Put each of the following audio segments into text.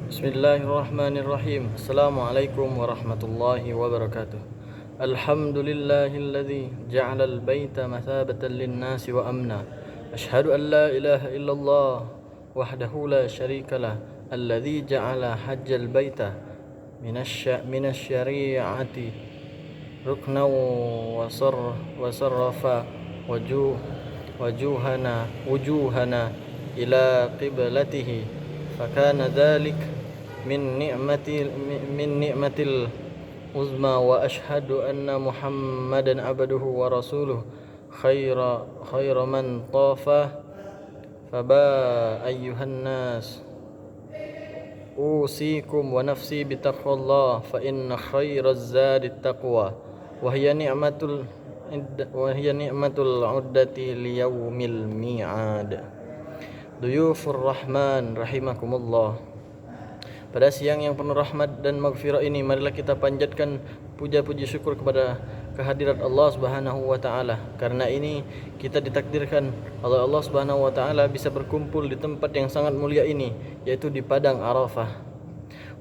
Bismillahirrahmanirrahim. Assalamualaikum warahmatullahi wabarakatuh. Alhamdulillahilladzi ja'alal baita mathabatan lin-nasi wa amna. Ashhadu an la ilaha illallah wahdahu la syarikalah alladzi ja'ala hajjal baita minasy syari'ati ruknan wa sarrafa wujuhana ila qiblatihi fakana dzalik من نعمة العظمى وأشهد أن محمدا عبده ورسوله خير من طاف فبا أيها الناس أوصيكم ونفسي بتقوى الله فإن خير الزاد التقوى وهي نعمة العدة ليوم الميعاد ضيوف الرحمن رحمكم الله. Pada siang yang penuh rahmat dan maghfirah ini, marilah kita panjatkan puja-puji syukur kepada kehadirat Allah Subhanahu wa taala. Karena ini kita ditakdirkan oleh Allah Subhanahu wa taala bisa berkumpul di tempat yang sangat mulia ini, yaitu di padang Arafah.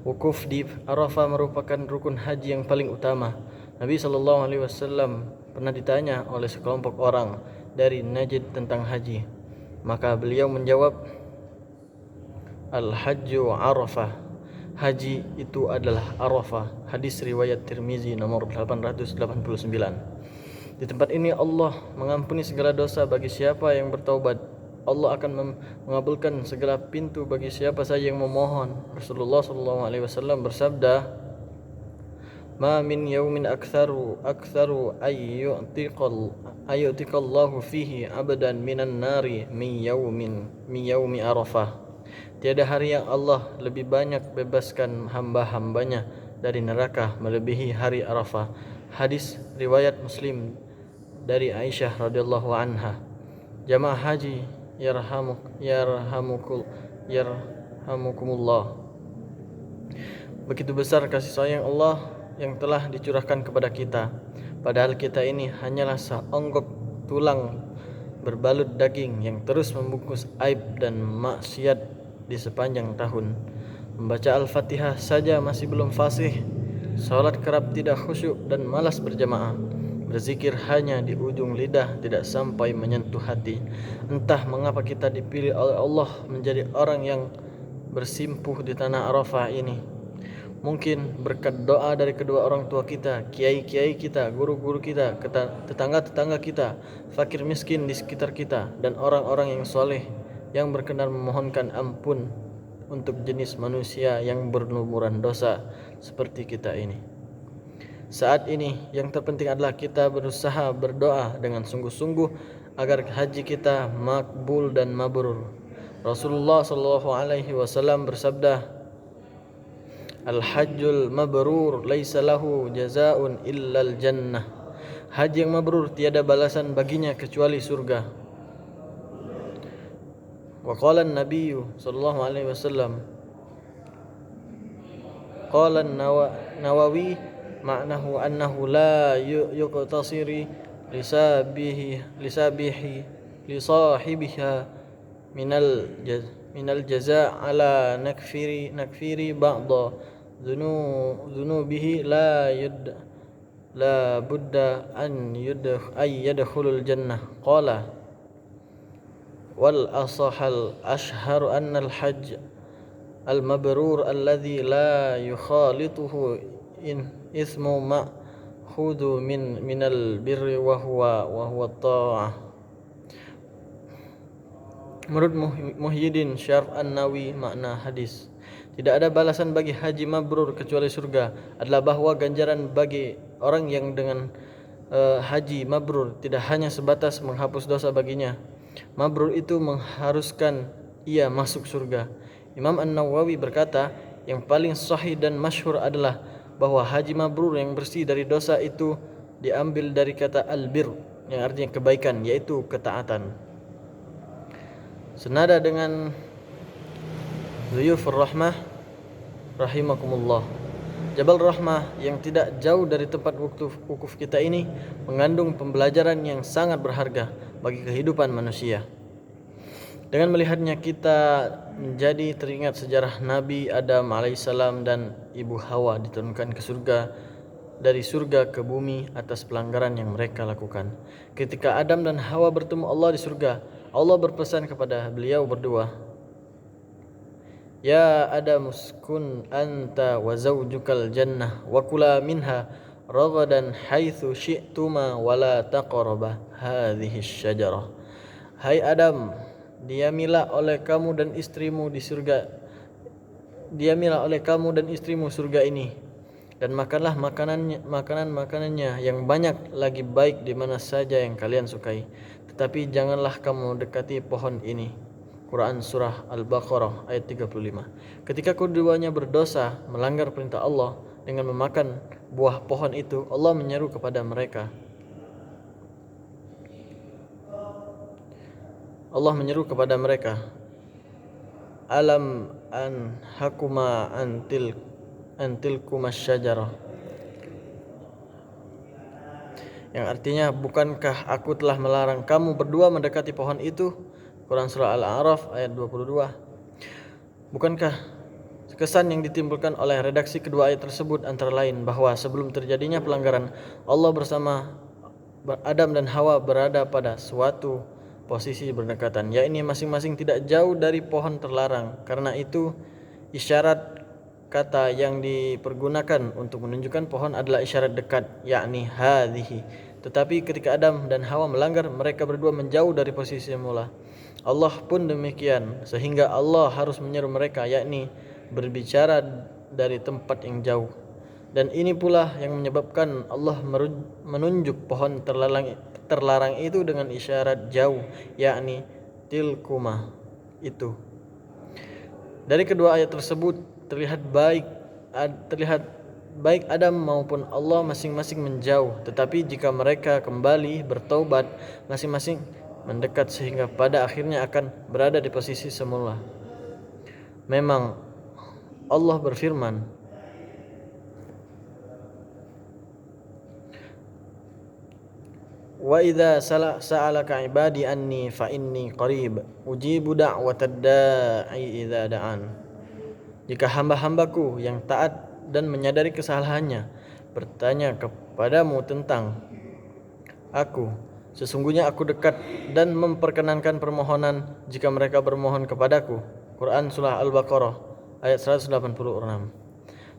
Wukuf di Arafah merupakan rukun haji yang paling utama. Nabi sallallahu alaihi wasallam pernah ditanya oleh sekelompok orang dari Najd tentang haji. Maka beliau menjawab, Al-Hajju Arafah. Haji itu adalah Arafah. Hadis riwayat Tirmizi nomor 889. Di tempat ini Allah mengampuni segala dosa bagi siapa yang bertaubat. Allah akan mengabulkan segala pintu bagi siapa saja yang memohon. Rasulullah SAW bersabda, Ma min yaumin aktsaru ayyutiqallahu fihi abadan minan nari min yaumi Arafah. Tiada hari yang Allah lebih banyak bebaskan hamba-hambanya dari neraka melebihi hari Arafah. Hadis riwayat Muslim dari Aisyah radhiyallahu anha. Jamaah haji yarhamukumullah. Begitu besar kasih sayang Allah yang telah dicurahkan kepada kita. Padahal kita ini hanyalah seonggok tulang berbalut daging yang terus membungkus aib dan maksiat di sepanjang tahun. Membaca Al-Fatihah saja masih belum fasih. Salat kerap tidak khusyuk dan malas berjamaah. Berzikir hanya di ujung lidah, tidak sampai menyentuh hati. Entah mengapa kita dipilih oleh Allah menjadi orang yang bersimpuh di tanah Arafah ini. Mungkin berkat doa dari kedua orang tua kita, kiai-kiai kita, guru-guru kita, tetangga-tetangga kita, fakir miskin di sekitar kita, dan orang-orang yang soleh yang berkenan memohonkan ampun untuk jenis manusia yang berlumuran dosa seperti kita ini. Saat ini yang terpenting adalah kita berusaha berdoa dengan sungguh-sungguh agar haji kita makbul dan mabrur. Rasulullah sallallahu alaihi wasallam bersabda, Al-hajjul mabrur laisa lahu jazaa'un illal jannah. Haji yang mabrur tiada balasan baginya kecuali surga. Wa qala an-nabiy sallallahu alaihi wasallam, qala an-Nawawi ma'nahu annahu la yuqtasiri li sahibiha minal jazaa' ala nakfiri ba'da dhunubihi la budda an yadkhulul jannah. Qala wal asahal ashharu annal hajj al mabrur alladhi la yukhalituhu ismu ma'khudhu minal birri wa huwa ta'ah. Menurut Muhyiddin Syarf An-Nawawi, makna hadis tidak ada balasan bagi haji mabrur kecuali surga adalah bahwa ganjaran bagi orang yang dengan haji mabrur tidak hanya sebatas menghapus dosa baginya. Mabrur itu mengharuskan ia masuk surga. Imam An-Nawawi berkata, yang paling sahih dan masyhur adalah bahwa haji mabrur yang bersih dari dosa itu diambil dari kata albir yang artinya kebaikan, yaitu ketaatan. Senada dengan Dhuyufur Rahmah rahimakumullah, Jabal Rahmah yang tidak jauh dari tempat wukuf kita ini mengandung pembelajaran yang sangat berharga bagi kehidupan manusia. Dengan melihatnya kita menjadi teringat sejarah Nabi Adam alaihissalam dan Ibu Hawa diturunkan ke surga dari surga ke bumi atas pelanggaran yang mereka lakukan. Ketika Adam dan Hawa bertemu Allah di surga, Allah berpesan kepada beliau berdua, "Ya Adam, uskun anta wa zawjukal jannah wa kula minha ragadan haitsu syi'tuma wa la taqrabah hadhihi syajarah." Hai Adam, diamilah oleh kamu dan istrimu di surga. Diamilah oleh kamu dan istrimu surga ini, dan makanlah makanannya yang banyak lagi baik di mana saja yang kalian sukai. Tetapi janganlah kamu dekati pohon ini. Quran Surah Al-Baqarah ayat 35. Ketika keduanya berdosa melanggar perintah Allah dengan memakan buah pohon itu, Allah menyeru kepada mereka. Allah menyeru kepada mereka, "Alam an hakuma antilkumas syajarah." Yang artinya, bukankah aku telah melarang kamu berdua mendekati pohon itu? Quran Surah Al-A'raf ayat 22. Bukankah kesan yang ditimbulkan oleh redaksi kedua ayat tersebut antara lain bahwa sebelum terjadinya pelanggaran, Allah bersama Adam dan Hawa berada pada suatu posisi berdekatan, yakni masing-masing tidak jauh dari pohon terlarang. Karena itu isyarat kata yang dipergunakan untuk menunjukkan pohon adalah isyarat dekat, yakni hadhihi. Tetapi ketika Adam dan Hawa melanggar, mereka berdua menjauh dari posisi semula. Allah pun demikian, sehingga Allah harus menyeru mereka, yakni berbicara dari tempat yang jauh. Dan ini pula yang menyebabkan Allah menunjuk pohon terlarang itu dengan isyarat jauh, yakni tilkuma itu. Dari kedua ayat tersebut terlihat baik Adam maupun Allah masing-masing menjauh. Tetapi jika mereka kembali bertaubat, masing-masing mendekat sehingga pada akhirnya akan berada di posisi semula. Memang Allah berfirman, "Wa idza sa'alaka 'ibadi anni fa inni qarib ujibu da'watad da'i idza da'an." Jika hamba-hambaku yang taat dan menyadari kesalahannya bertanya kepadamu tentang aku, sesungguhnya aku dekat dan memperkenankan permohonan jika mereka bermohon kepadaku. Quran Surah Al-Baqarah ayat 186.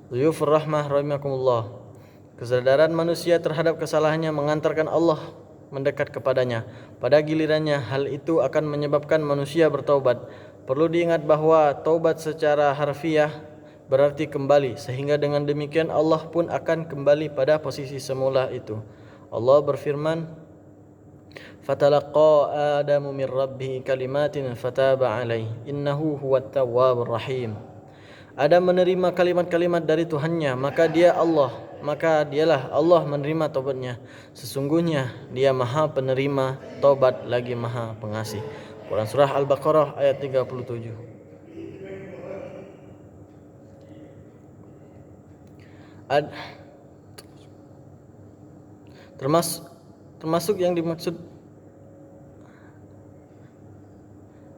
Dhuyufur rahmah rahimakumullah. Kesadaran manusia terhadap kesalahannya mengantarkan Allah mendekat kepadanya. Pada gilirannya hal itu akan menyebabkan manusia bertaubat. Perlu diingat bahwa taubat secara harfiah berarti kembali, sehingga dengan demikian Allah pun akan kembali pada posisi semula itu. Allah berfirman, "Fatalaqa Adamu min rabbih kalimatin fataba alaihi innahu huwat tawwabur rahim." Adam menerima kalimat-kalimat dari Tuhannya, maka dialah Allah menerima taubatnya. Sesungguhnya Dia Maha Penerima taubat lagi Maha Pengasih. Quran Surah Al-Baqarah ayat 37. Termasuk yang dimaksud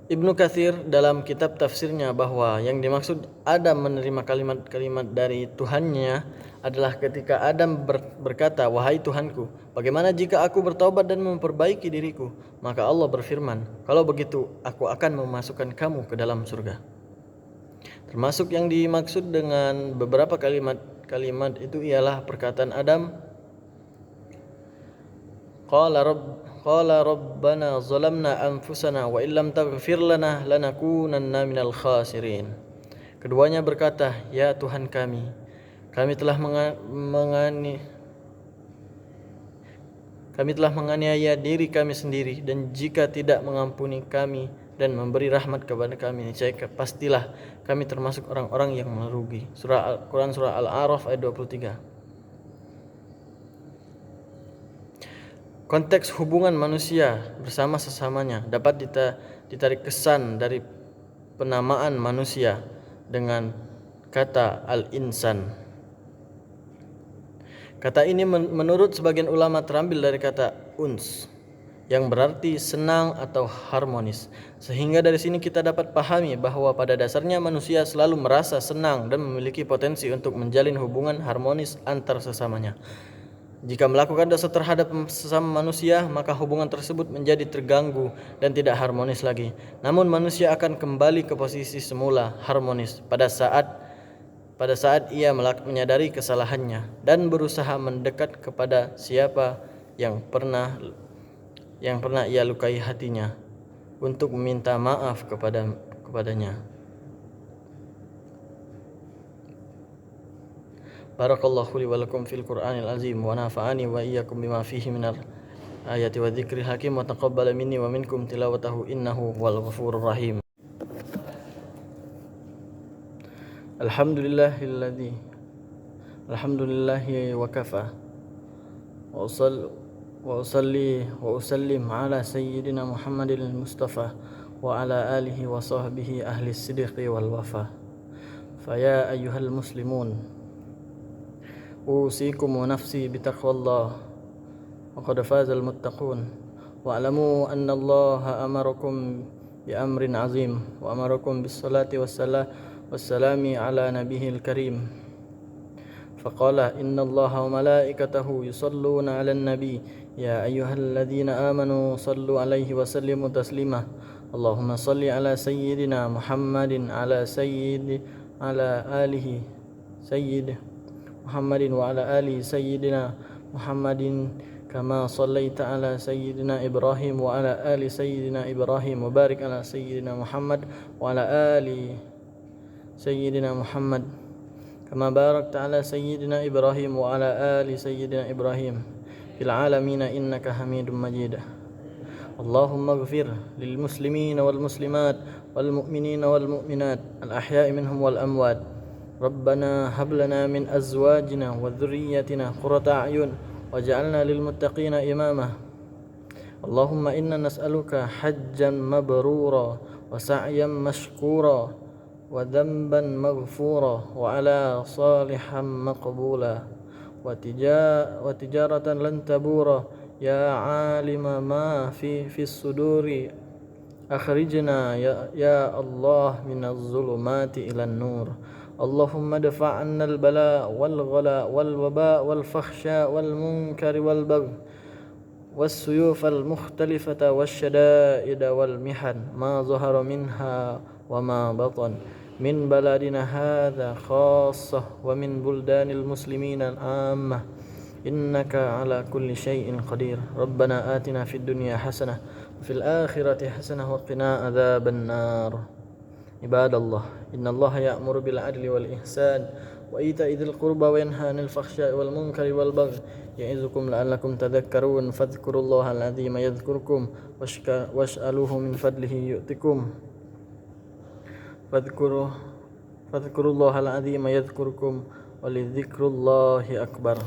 Ibnu Katsir dalam kitab tafsirnya bahwa yang dimaksud Adam menerima kalimat-kalimat dari Tuhannya adalah ketika Adam berkata, "Wahai Tuhanku, bagaimana jika aku bertaubat dan memperbaiki diriku?" Maka Allah berfirman, "Kalau begitu, aku akan memasukkan kamu ke dalam surga." Termasuk yang dimaksud dengan beberapa kalimat itu ialah perkataan Adam, Qala rabbana zalamna anfusana wa illam taghfir lana lanakunanna minal khasirin. Keduanya berkata, "Ya Tuhan kami telah menganiaya diri kami sendiri, dan jika tidak mengampuni kami dan memberi rahmat kepada kami, niscaya pastilah kami termasuk orang-orang yang merugi." Quran Surah Al-A'raf ayat 23. Konteks hubungan manusia bersama sesamanya dapat ditarik kesan dari penamaan manusia dengan kata al-insan. Kata ini menurut sebagian ulama terambil dari kata uns, yang berarti senang atau harmonis. Sehingga dari sini kita dapat pahami bahwa pada dasarnya manusia selalu merasa senang dan memiliki potensi untuk menjalin hubungan harmonis antar sesamanya. Jika melakukan dosa terhadap sesama manusia, maka hubungan tersebut menjadi terganggu dan tidak harmonis lagi. Namun manusia akan kembali ke posisi semula, harmonis, pada saat ia menyadari kesalahannya dan berusaha mendekat kepada siapa yang pernah ia lukai hatinya untuk meminta maaf kepadanya. Barakallahu li wa lakum fil Qur'anil azim wa nafa'ani wa iyyakum bima fihi minar ayati wa dzikril hakim wa taqabbala minni wa minkum tilawatahu innahu wal ghafurur rahim. Alhamdulillahi wa kafa wa usalli wa usallim ala sayyidina Muhammadil Mustafa wa ala alihi wa sahbihi ahli sidqi wal wafa. Faya ayyuhal muslimun, أوصيكم ونفسي بتقوى الله وقد فاز المتقون واعلموا أن الله أمركم بأمر عظيم وأمركم بالصلاة والسلام على نبيه الكريم فقال إن الله وملائكته يصلون على النبي يا أيها الذين آمنوا صلوا عليه وسلموا تسليما اللهم صل على سيدنا محمد على آله محمد وعلى آل سيدنا محمد كما صليت على سيدنا إبراهيم وعلى آل سيدنا إبراهيم وبارك على سيدنا محمد وعلى آل سيدنا محمد كما باركت على سيدنا إبراهيم وعلى آل سيدنا إبراهيم في العالمين إنك حميد مجيد. اللهم اغفر للمسلمين والمسلمات والمؤمنين والمؤمنات الأحياء منهم والأموات. ربنا هب لنا من أزواجنا وذريتنا قرة أعين واجعلنا للمتقين إماما. اللهم إنا نسألك حجا مبرورا وسعيا مشكورا وذنبا مغفورا وعلى صالحا مقبولا وتجارة لن تبورا يا عالم ما في الصدور أخرجنا يا الله من الظلمات إلى النور. اللهم ادفع عنا البلاء والغلاء والوباء والفحشاء والمنكر والبغي والسيوف المختلفة والشدائد والمحن ما ظهر منها وما بطن من بلدنا هذا خاصة ومن بلدان المسلمين العامة إنك على كل شيء قدير. ربنا آتنا في الدنيا حسنة وفي الآخرة حسنة وقنا عذاب النار. عباد الله إن الله يأمر بالعدل والإحسان وإيتاء ذي القربى وينهى عن الفحشاء والمنكر والبغي يعظكم لعلكم تذكرون فاذكروا الله العظيم يذكركم واسألوه من فضله يؤتكم فاذكروا الله العظيم يذكركم ولذكر الله أكبر.